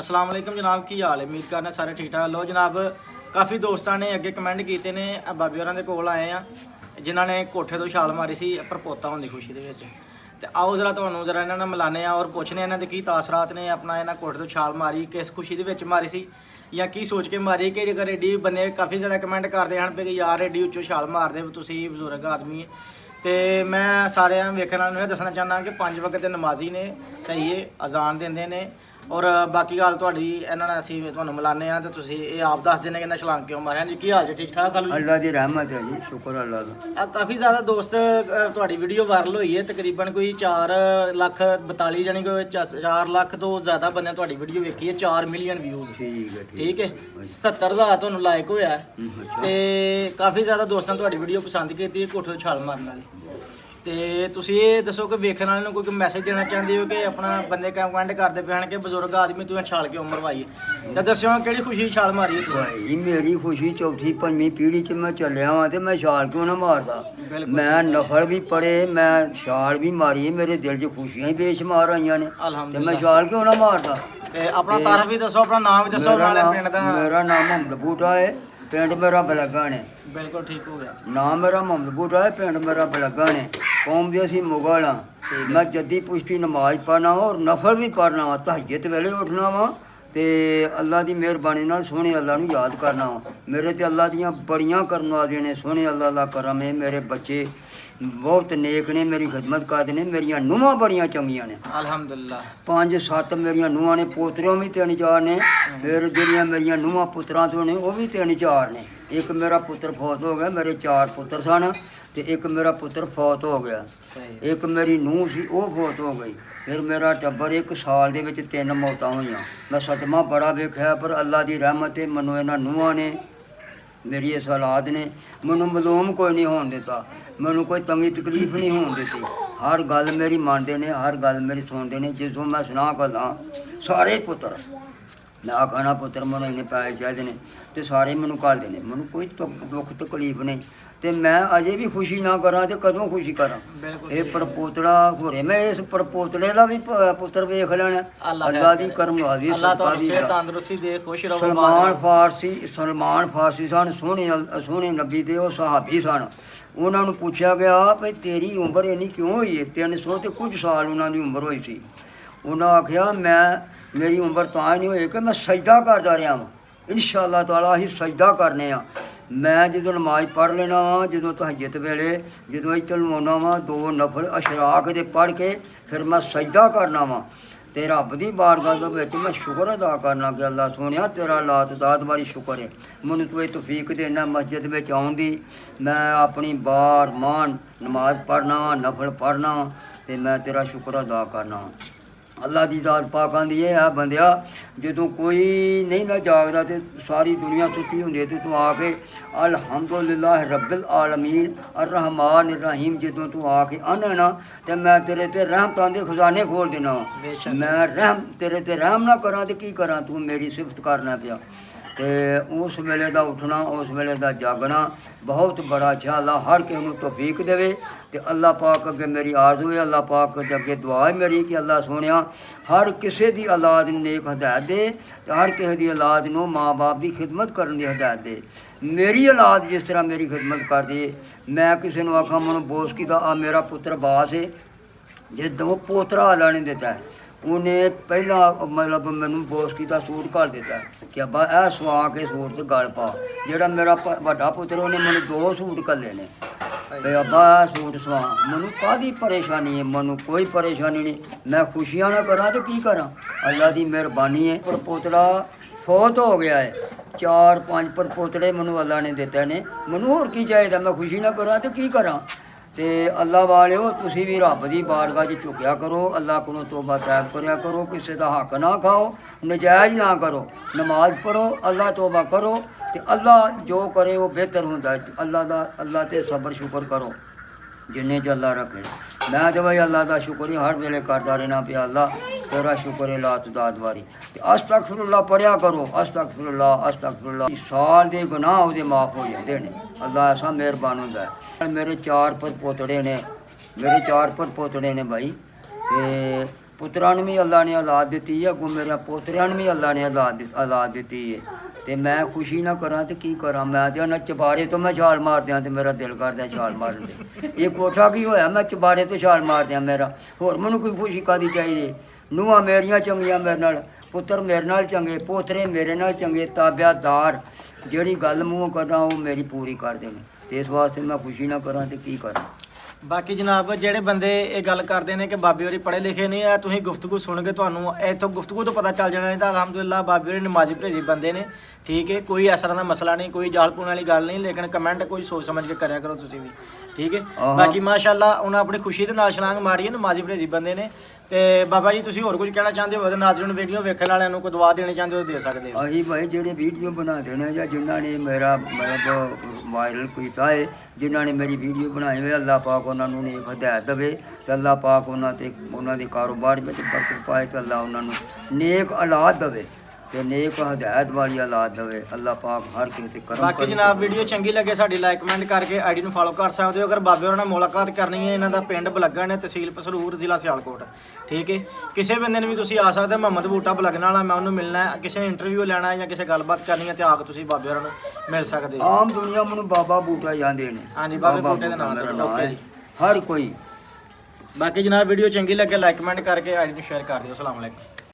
अस्सलाम वालेकुम जनाब, की हाल है? उम्मीद करना सारे ठीक ठाक। लो जनाब, काफ़ी दोस्तां ने अगे कमेंट किए ने, बाबे होरां दे कोल आए हैं जिन्हां ने कोठे तो छाल मारी सी परपोता होने की खुशी दे विच। ते आओ जरा तुहानूं जरा इन्हां नाल मिलाने और पुछने इन्हां दे की तासरात ने, अपना इन्हां कोठे तो छाल मारी किस खुशी दे विच मारी सी या की सोच के मारी कि जेकर एडी बंदे काफ़ी ज़्यादा कमेंट करते हैं कि यार एडी उच्चों छाल मारदे तुसीं बजुर्ग आदमी। तो मैं सारे वेखण वालिਆਂ ਨੂੰ ਇਹ ਦੱਸਣਾ ਚਾਹੁੰਦਾ कि 5 वक्त ਦੇ नमाजी ने, सही है, अजान ਦਿੰਦੇ ਨੇ। और बाकी गल तुहाडी इन्हां नाल असीं तुहानूं मिलाने आ ते तुसीं ਇਹ ਆਪ ਦੱਸ ਦਿੰਦੇ ਕਿ ਇਹਨਾਂ ਛਲਾਂਗ ਕਿਉਂ ਮਾਰਿਆ ਜੀ। ਕੀ ਹਾਲ ਜੀ? ठीक ठाक? अल्लाह की रहमत है जी, शुक्र अल्लाह का। काफ़ी ज़्यादा दोस्त तुहाडी वीडियो वायरल हुई है, तकरीबन कोई 4,42,000 यानी कोई 4 ਲੱਖ ਤੋਂ ज़्यादा बंदे तुहाडी वीडियो वेखी है, 4 मिलियन व्यूज़। ठीक है, 77,000 तुहानूं लाइक होया ते काफ़ी ज़्यादा दोस्तां तुहाडी वीडियो पसंद कीती है कोठे तो छाल मारन वाली। तो तुसीं ये दसो कि वेखण वाले नूं कोई मैसेज देना चाहते हो कि अपना बंदे कमेंट करते पे कि बजुर्ग आदमी तू छाल क्यों मरवाई है, तो दस्यो किहड़ी खुशी छाल मारी है तुसीं? भाई मेरी खुशी चौथी पंजवीं पीढ़ी च मैं चलिया वां ते मैं छाल क्यों ना मारदा। मैं नफल भी पढ़े, मैं छाल भी मारी है, मेरे दिल च खुशियां ही बेशुमार आईयां ने ते मैं छाल क्यों ना मारदा। ते अपना तारफ भी दसो, अपना नाम भी दसो नाले पिंड दा। मेरा नाम मोहम्मद बूटा है, पिंड मेरा बलगा ने। बिल्कुल ठीक हो गया। नाम मेरा मोहम्मद बूटा है, पिंड मेरा बलगा ने। कौम दे असीं मुगल हाँ। मैं जद्दी पुश्ती नमाज पढ़ना वा और नफल भी पढ़ना वा, तहज्जुद वेले उठना वा ते अल्लाह की मेहरबानी नाल सोहणे अल्लाह नूं याद करना वा। मेरे ते अल्लाह दियां बड़ियां करन वालियां ने, सोहणे अल्लाह दा करम है। मेरे बच्चे बहुत नेक ने, मेरी खिदमत करदे ने, मेरियां नूहां बड़ियां चंगियां ने अल्हम्दुलिल्लाह। 5-7 मेरियां नूहां ने, पोतरियां भी 3-4 ने, फिर जेहड़ियां मेरियां नूहां पुत्रां तो ने वो भी 3-4 ने। एक मेरा पुत्र फौत हो गया, मेरे 4 पुत्र सन ते एक मेरा पुत्र फौत हो गया। एक मेरी नूह सी वो फौत हो गई। फिर मेरा टब्बर 1 साल दे विच 3 मौतां होईयां। मैं सदमा बड़ा वेखिया, पर अल्लाह दी रहमत है मैनूं इन्हां नूहां ने, मेरी इस औलाद ने मैनूं मलूम कोई नहीं होण दिता, मैनूं कोई तंगी तकलीफ नहीं होण दित्ती। हर गल मेरी मनदे ने, हर गल मेरी सुनदे ने। जिसों मैं सुना गल्लां सारे पुत्तर मैं आखना पुत्तर मैनूं इन्ने पैसे चाहिदे ने ते सारे मैनूं घल्लदे ने, मैनूं कोई दुख तकलीफ नहीं। ते मैं अजे भी खुशी ना करा ते कदों खुशी करा। ये परपोतड़ा होरे, मैं इस परपोतड़े दा भी पुत्तर वेख लैना। अल्लाह दी करमवादी तंदुरुस्ती दे, खुश रहो। सलमान फारसी सन, सोहणे नबी दे वो सहाबी सन। उन्हां नूं पुछया गया भई तेरी उम्र इन्नी क्यों होई है? 300 ते कुछ साल उन्हां दी उम्र होई सी। उन्हां आखिया मेरी उम्र तां नहीं होई कि मैं सजदा करदा रहा वां। इंशाअल्लाह ताला असीं सजदा करने आ। मैं जो नमाज पढ़ लेना वा, जो तहज्जुद वेले जो इधर लुआना वा, 2 नफल अशराक दे पढ़ के फिर मैं सजदा करना वा ते रब दी बारगाह दे विच मैं शुक्र अदा करना कि अल्लाह सोहणिया तेरा लात दात वारी शुक्र है, मैनूं तू ये तौफीक देना मस्जिद विच आउण दी। मैं अपनी बार मान नमाज पढ़ना वा, नफल पढ़ना वा ते मैं तेरा शुक्र अदा करना वा। अल्लाह की दात पाक आंदी है बंदिया, जो कोई नहीं ना जागदा तो सारी दुनिया सुती होंदी तो तू आके अल्हम्दुलिल्लाह रब्बिल आलमीन अर्रहमान रहीम जो तू आके आना ना तो मैं तेरे ते रहमतां दे खजाने खोल देना। मैं रहम तेरे ते रहम ना करा तो की करा, तू मेरी सिफत करना पिया। तो उस वेले का उठना, उस वेले का जागना बहुत बड़ा अच्छा। अल्लाह हर किसी को तौफीक देवे तो अल्लाह पाक अगे मेरी आरज़ू है, अल्लाह पाक अगे दुआ है मेरी कि अल्लाह सोहणिया हर किसी की औलाद नूं नेक हदायत दे तो हर किसी की औलाद नूं माँ बाप की खिदमत करने की हदायत दे। मेरी औलाद जिस तरह मेरी खिदमत कर दे, मैं किसी को आखा मैं बोस की आ मेरा पुत्र बास है, जो पोतरा अल्लाह ने दिता है, उन्हें पहला मतलब मैनू बोसकी का सूट घल दिता कि अब्बा यह सवा के सूट तो गल पा। जोड़ा मेरा बड़ा पुत्र उन्हें मैंने 2 सूट घल्ले ने भाई अब्बा सूट सवा। मैनू कादी परेशानी है? मैनू कोई परेशानी नहीं, मैं खुशियां ना करा तो की करा, अल्लाह की मेहरबानी है। पर पोतड़ा फौत हो गया है, 4-5 पर पोतड़े मैनू अल्लाह ने दिते ने, मैनू होर की चाहिए? मैं खुशी ना करा तो की करा। तो अल्लाह वाले हो तुसी भी रब की बारगाह च झुकिया करो, अल्लाह को तौबा तैब करया करो, किसी का हक ना खाओ, नजायज़ ना करो, नमाज पढ़ो, अल्लाह तौबा करो तो अल्लाह जो करे वो बेहतर होंदा है। अल्लाह ते सबर शुक्र करो जिन्ने च अल्लाह रखे। मैं तो भाई अल्लाह का शुक्र ही हर वेले करता रहना पिया, अल्लाह तेरा शुक्र है लात दात वारी। अस्तगफिरुल्लाह पढ़िया करो, अस्तगफिरुल्लाह। साल के गुनाह वो माफ़ हो जाते हैं, अल्लाह ऐसा मेहरबान होंदा है। मेरे 4 पर पोतड़े ने, मेरे 4 पर पोतड़े ने भाई। ਪੁੱਤਰਾਂ ਨੂੰ ਵੀ ਅੱਲਾ ਨੇ ਔਲਾਦ ਦਿੱਤੀ ਹੈ, ਅੱਗੋਂ ਮੇਰੇ ਪੋਤਰਿਆਂ ਨੂੰ ਵੀ ਅੱਲਾ ਨੇ ਔਲਾਦ ਦਿੱਤੀ ਹੈ। ਤੇ ਮੈਂ ਖੁਸ਼ੀ ਨਾ ਕਰਾਂ ਤੇ ਕੀ ਕਰਾਂ? ਮੈਂ ਤੇ ਉਹਨਾਂ ਚਬਾਰੇ ਤੋਂ ਮੈਂ ਛਾਲ ਮਾਰ ਦਿਆਂ ਤੇ ਮੇਰਾ ਦਿਲ ਕਰਦਾ ਛਾਲ ਮਾਰਨ ਦੇ। ਇਹ ਕੋਠਾ ਕੀ ਹੋਇਆ ਮੈਂ ਚਬਾਰੇ ਤੋਂ ਛਾਲ ਮਾਰ ਦਿਆਂ ਮੇਰਾ, ਹੋਰ ਮੈਨੂੰ ਕੋਈ ਖੁਸ਼ੀ ਕਾਦੀ ਚਾਹੀਦੀ? ਨੂੰਹਾਂ ਮੇਰੀਆਂ ਚੰਗੀਆਂ ਮੇਰੇ ਨਾਲ, ਪੁੱਤਰ ਮੇਰੇ ਨਾਲ ਚੰਗੇ, ਪੋਤਰੇ ਮੇਰੇ ਨਾਲ ਚੰਗੇ, ਤਾਬਿਆਦਾਰ ਜਿਹੜੀ ਗੱਲ ਮੂੰਹ ਕਰਦਾ ਉਹ ਮੇਰੀ ਪੂਰੀ ਕਰ ਦੇਣ। ਤੇ ਇਸ ਵਾਸਤੇ ਮੈਂ ਖੁਸ਼ੀ ਨਾ ਕਰਾਂ ਤੇ ਕੀ ਕਰਾਂ? ਬਾਕੀ ਜਨਾਬ ਜਿਹੜੇ ਬੰਦੇ ਇਹ ਗੱਲ ਕਰਦੇ ਨੇ ਕਿ ਬਾਬੇ ਹੋਰੀ ਪੜ੍ਹੇ ਲਿਖੇ ਨਹੀਂ ਆ, ਤੁਸੀਂ ਗੁਫ਼ਤਗੂ ਸੁਣ ਕੇ ਤੁਹਾਨੂੰ ਇੱਥੋਂ ਗੁਫ਼ਤਗੂ ਤੋਂ ਪਤਾ ਚੱਲ ਜਾਣਾ ਇਹਦਾ ਅਲਹਮਦੁਲਿਲਾ ਬਾਬੇ ਹੋਰੀ ਨਮਾਜ਼ੀ ਭਰੇਜੀ ਬੰਦੇ ਨੇ। ਠੀਕ ਹੈ, ਕੋਈ ਇਸ ਤਰ੍ਹਾਂ ਦਾ ਮਸਲਾ ਨਹੀਂ, ਕੋਈ ਜਾਲਪੂਣ ਵਾਲੀ ਗੱਲ ਨਹੀਂ, ਲੇਕਿਨ ਕਮੈਂਟ ਕੋਈ ਸੋਚ ਸਮਝ ਕੇ ਕਰਿਆ ਕਰੋ ਤੁਸੀਂ ਵੀ। ਠੀਕ ਹੈ, ਬਾਕੀ ਮਾਸ਼ਾਅੱਲਾ ਉਹਨਾਂ ਆਪਣੀ ਖੁਸ਼ੀ ਦੇ ਨਾਲ ਛਲਾਂਗ ਮਾਰੀ ਹੈ, ਨਮਾਜ਼ੀ ਭਰੇਜੀ ਬੰਦੇ ਨੇ। ਤੇ ਬਾਬਾ ਜੀ ਤੁਸੀਂ ਹੋਰ ਕੁਝ ਕਹਿਣਾ ਚਾਹੁੰਦੇ ਹੋ? ਨਾਜ਼ਰੀਨ ਨੂੰ ਵੀਡੀਓ ਵੇਖਣ ਵਾਲਿਆਂ ਨੂੰ ਕੋਈ ਦੁਆ ਦੇਣੀ ਚਾਹੁੰਦੇ ਹੋ ਦੇ ਸਕਦੇ ਹੋ। ਅਸੀਂ ਭਾਈ ਜਿਹੜੇ ਵੀਡੀਓ ਬਣਾ ਦੇਣੇ ਜਾਂ ਜਿਨ੍ਹਾਂ ਨੇ ਮੇਰਾ ਮਤਲਬ ਵਾਇਰਲ ਕੀਤਾ ਹੈ, ਜਿਨ੍ਹਾਂ ਨੇ ਮੇਰੀ ਵੀਡੀਓ ਬਣਾਈ ਹੋਈ, ਅੱਲਾਹ ਪਾਕ ਉਹਨਾਂ ਨੂੰ ਨੇਕ ਹਦਾਇਤ ਦੇਵੇ ਤੇ ਅੱਲਾਹ ਪਾਕ ਉਹਨਾਂ ਦੇ ਕਾਰੋਬਾਰ ਵਿੱਚ ਬਰਕਤ ਪਾਏ ਤੇ ਅੱਲਾਹ ਉਹਨਾਂ ਨੂੰ ਨੇਕ ਔਲਾਦ ਦੇਵੇ ਤੇ ਨੇਕ ਹਦਾਇਤ ਵਾਲੀ ਔਲਾਦ ਦੇਵੇ। ਅੱਲਾਹ ਪਾਕ ਹਰ ਕਿਸੇ ਤੇ ਕਰਮ ਬਾਕੀ ਜਨਾਬ ਵੀਡੀਓ ਚੰਗੀ ਲੱਗੇ ਸਾਡੀ ਲਾਈਕ ਕਮੈਂਟ ਕਰਕੇ ਆਈਡੀ ਨੂੰ ਫੋਲੋ ਕਰ ਸਕਦੇ ਹੋ। ਅਗਰ ਬਾਬੇ ਹੋਰਾਂ ਨਾਲ ਮੁਲਾਕਾਤ ਕਰਨੀ ਹੈ, ਇਹਨਾਂ ਦਾ ਪਿੰਡ ਬਲੱਗਣ ਹੈ, ਤਹਿਸੀਲ ਪਸਰੂਰ, ਜ਼ਿਲ੍ਹਾ ਸਿਆਲਕੋਟ। ਠੀਕ ਹੈ, ਕਿਸੇ ਬੰਦੇ ਨੂੰ ਵੀ ਤੁਸੀਂ ਆ ਸਕਦੇ ਹੋ, ਮੁਹੰਮਦ ਬੂਟਾ ਬਲੱਗਣ ਵਾਲਾ, ਮੈਂ ਉਹਨੂੰ ਮਿਲਣਾ ਹੈ, ਕਿਸੇ ਨੇ ਇੰਟਰਵਿਊ ਲੈਣਾ ਹੈ ਜਾਂ ਕਿਸੇ ਗੱਲਬਾਤ ਕਰਨੀ ਹੈ ਤੇ ਆ ਕੇ ਤੁਸੀਂ ਬਾਬੇ ਹੋਰਾਂ ਨੂੰ ਮਿਲ ਸਕਦੇ ਹੋ। ਆਮ ਦੁਨੀਆ ਮੈਨੂੰ ਬਾਬਾ ਬੂਟਾ ਜਾਂਦੇ ਨੇ। ਹਾਂਜੀ, ਬਾਬੇ ਬੂਟੇ ਦੇ ਨਾਮ ਮੇਰਾ ਤੋਂ। ਨਾਮ ਓਕੇ ਹੈ ਜੀ। ਹਰ ਕੋਈ। ਬਾਕੀ ਜਨਾਬ ਵੀਡੀਓ ਚੰਗੀ ਲੱਗੇ ਲਾਈਕ ਕਮੈਂਟ ਕਰਕੇ ਆਈਡੀ ਨੂੰ ਸ਼ੇਅਰ ਕਰ ਦਿਓ। ਅਸਲਾਮ ਵਾਲੇਕੁਮ।